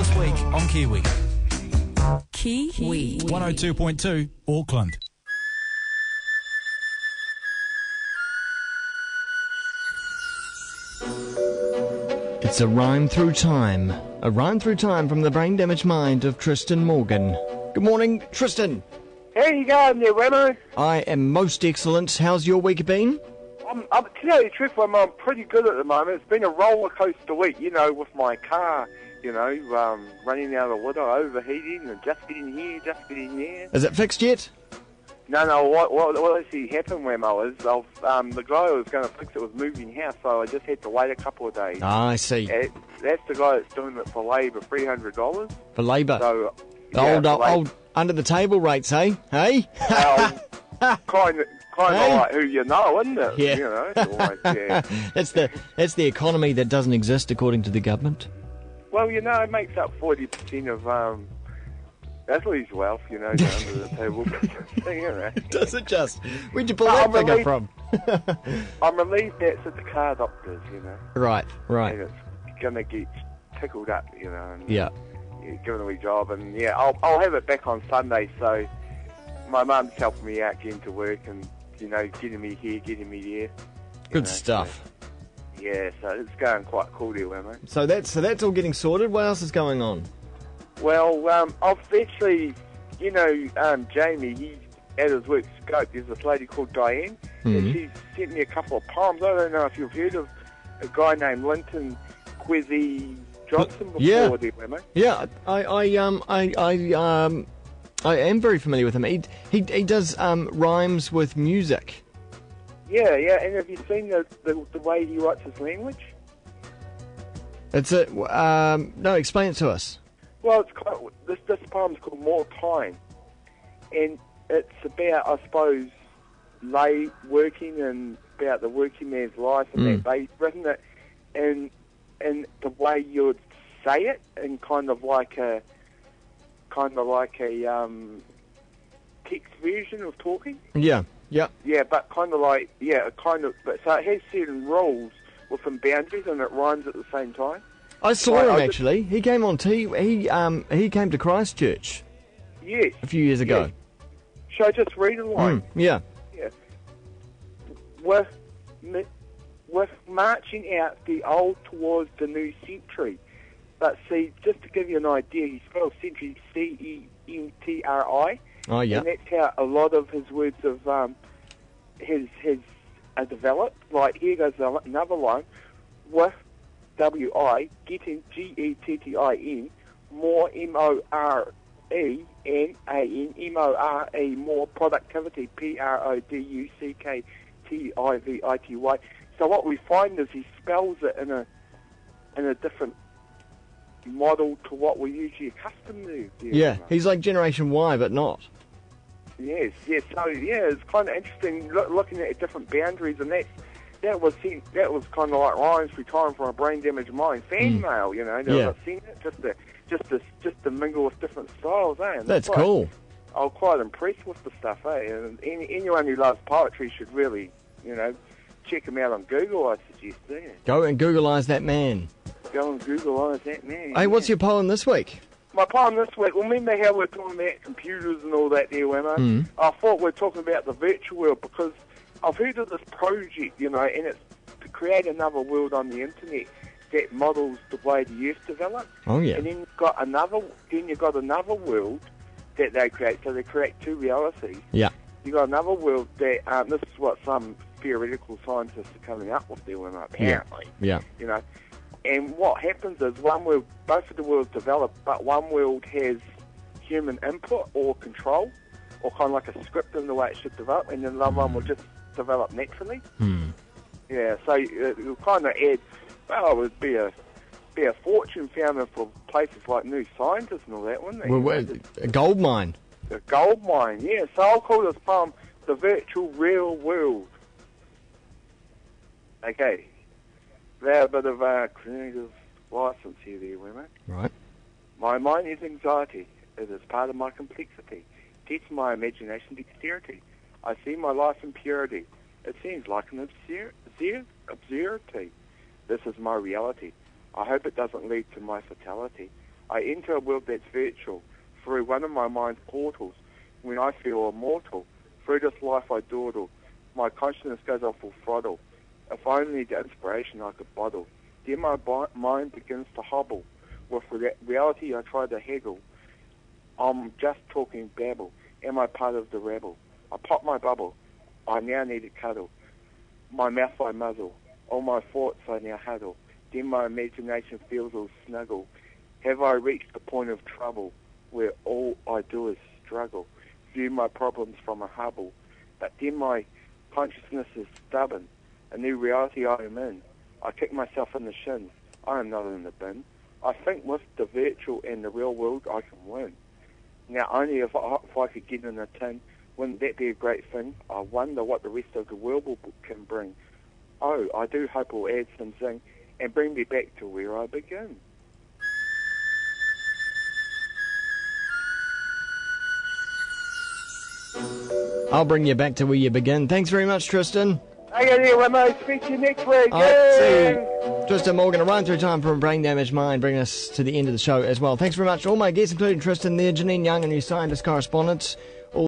this week on Kiwi. Kiwi. 102.2 Auckland. It's a rhyme through time. A rhyme through time from the brain-damaged mind of Tristan Morgan. Good morning, Tristan. How you going there, Wammo? I am most excellent. How's your week been? To tell you the truth, Wammo, I'm pretty good at the moment. It's been a roller coaster week, with my car, running out of water, overheating, and just getting here, just getting there. Is it fixed yet? No, what actually happened, Wammo, is the guy who was going to fix it was moving house, so I just had to wait a couple of days. Ah, I see. That's the guy that's doing it for labour, $300. For labour? So, old under-the-table rates, eh? Hey? Kind of like who you know, isn't it? Yeah. It's always, yeah. That's the economy that doesn't exist according to the government. Well, it makes up 40% of Ashley's wealth, down to the table. Does it just? Where'd you pull that figure from? I'm relieved that's at the car doctors, Right. And it's going to get tickled up, and Yeah. given a wee job. And, I'll have it back on Sunday, so my mum's helping me out getting to work and, getting me here, getting me there. Good stuff. So, yeah, so it's going quite cool there, mate. So that's all getting sorted. What else is going on? Well, I've actually, Jamie, he's at his work scope. There's this lady called Diane, and she's sent me a couple of poems. I don't know if you've heard of a guy named Linton Quizzy Johnson before, there, mate. Yeah, I am very familiar with him. He does rhymes with music. Yeah, and have you seen the way he writes his language? It's no, explain it to us. Well, this poem's called More Time, and it's about, I suppose, working and about the working man's life and that. But he's written it in the way you would say it, in kind of like a text version of talking. Yeah. Yeah, but but so it has certain rules within boundaries, and it rhymes at the same time. I saw him actually. He came on he came to Christchurch. Yes. A few years ago. Yeah. Should I just read a line? Yeah. Yeah. With marching out the old towards the new century. But see, just to give you an idea, he spells century CENTRI. Oh yeah. And that's how a lot of his words of his are developed. Like here goes another line. With WI, getting GETTIN, more MORENAN, more productivity, PRODUCKTIVITY. So what we find is he spells it in a different model to what we're usually accustomed to. Yeah, he's like Generation Y, but not. Yes. So it's kind of interesting looking at different boundaries, and that was kind of like rhymes through time from a brain damaged mind. Fan mail, I've seen it just to mingle with different styles, eh? And that's cool. I was quite impressed with the stuff, eh? And anyone who loves poetry should really, check him out on Google, I suggest. Eh? Go and Googleize that man. Go and Googleize that man. Hey, what's your poem this week? My poem this week, remember how we're talking about computers and all that there, Wammo? I thought we're talking about the virtual world because I've heard of this project, and it's to create another world on the internet that models the way the Earth developed. Oh yeah. And then you've got another world that they create. So they create two realities. Yeah. You've got another world that this is what some theoretical scientists are coming up with there, apparently. Yeah. And what happens is both of the worlds develop, but one world has human input or control, or kind of like a script in the way it should develop, and then the other one will just develop naturally. Yeah, so it will kind of add, it would be a fortune found for places like New Scientists and all that, wouldn't it? Well, a gold mine. A gold mine, yeah. So I'll call this poem The Virtual Real World. Okay. There a bit of creative license here, women. Right. My mind is anxiety. It is part of my complexity. Teach my imagination dexterity. I see my life in purity. It seems like an absurdity. This is my reality. I hope it doesn't lead to my fatality. I enter a world that's virtual through one of my mind's portals. When I feel immortal, through this life I dawdle. My consciousness goes off full throttle. If only the inspiration I could bottle. Then my mind begins to hobble. With reality I try to haggle. I'm just talking babble. Am I part of the rabble? I pop my bubble. I now need a cuddle. My mouth I muzzle. All my thoughts I now huddle. Then my imagination feels all snuggle. Have I reached the point of trouble where all I do is struggle? View my problems from a Hubble. But then my consciousness is stubborn. A new reality I am in. I kick myself in the shins. I am not in the bin. I think with the virtual and the real world I can win. Now only if I could get in a tin, wouldn't that be a great thing? I wonder what the rest of the world can bring. Oh, I do hope it'll add some zing and bring me back to where I begin. I'll bring you back to where you begin. Thanks very much, Tristan. Okay, there, Wammo. Speak to you next week. Tristan Morgan, a run through time from Brain Damaged Mind, bringing us to the end of the show as well. Thanks very much. All my guests, including Tristan there, Janine Young, and new scientist correspondent.